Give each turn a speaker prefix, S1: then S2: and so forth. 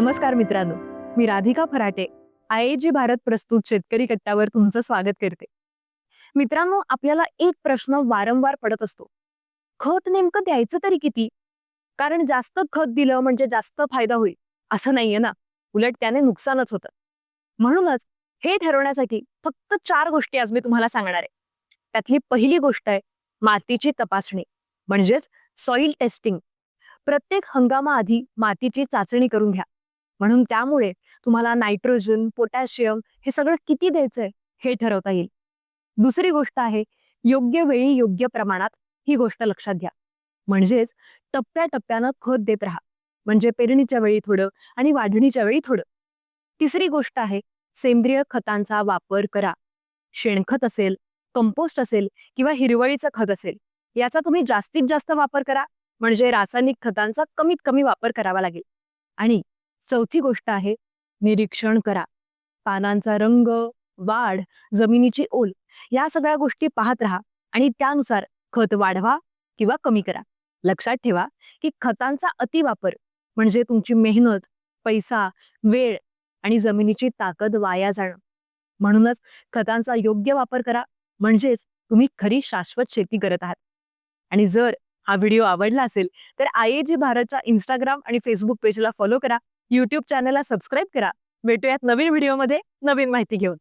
S1: नमस्कार मित्रांनो, मी राधिका फराटे, आयएजी भारत प्रस्तुत शेतकरी कट्ट्यावर तुमचं स्वागत करते. मित्रांनो, आपल्याला एक प्रश्न वारंवार पडत असतो. खत नेमकं द्यायचं तरी किती? कारण जास्त खत दिलं म्हणजे जास्त फायदा होईल असं नाहीये ना. उलट त्याने नुकसानच होतं. म्हणूनच हे ठरवण्यासाठी फक्त 4 गोष्टी आज मी तुम्हाला सांगणार आहे. त्यातली पहिली गोष्ट आहे मातीची तपासणी, म्हणजेच सॉइल टेस्टिंग. प्रत्येक हंगामाआधी मातीची चाचणी करून घ्या. म्हणून त्यामुळे तुम्हाला नायट्रोजन, पोटॅशियम हे सगळं किती द्यायचंय हे ठरवता येईल. दुसरी गोष्ट आहे योग्य वेळी योग्य प्रमाणात. ही गोष्ट लक्षात घ्या. म्हणजेच टप्प्याटप्प्यानं खत देत राहा. म्हणजे पेरणीच्या वेळी थोडं आणि वाढणीच्या वेळी थोडं. तिसरी गोष्ट आहे सेंद्रिय खतांचा वापर करा. शेणखत असेल, कंपोस्ट असेल किंवा हिरवळीचं खत असेल, याचा तुम्ही जास्तीत जास्त वापर करा. म्हणजे रासायनिक खतांचा कमीत कमी वापर करावा लागेल. आणि चौथी गोष्ट आहे निरीक्षण करा. पानांचा रंग, वाढ, जमिनीची ओल या सगळ्या गोष्टी पाहत राहा आणि त्यानुसार खत वाढवा किंवा कमी करा. लक्षात ठेवा की खतांचा अतिवापर म्हणजे तुमची मेहनत, पैसा, वेळ आणि जमिनीची ताकद वाया जाणं. म्हणूनच खतांचा योग्य वापर करा, म्हणजेच तुम्ही खरी शाश्वत शेती करत आहात. आणि जर हा व्हिडिओ आवडला असेल तर आयएजी भारतच्या इंस्टाग्राम आणि फेसबुक पेजला फॉलो करा. YouTube चॅनलला सबस्क्राईब करा. भेटूयात नवीन व्हिडिओमध्ये नवीन माहिती घेऊन.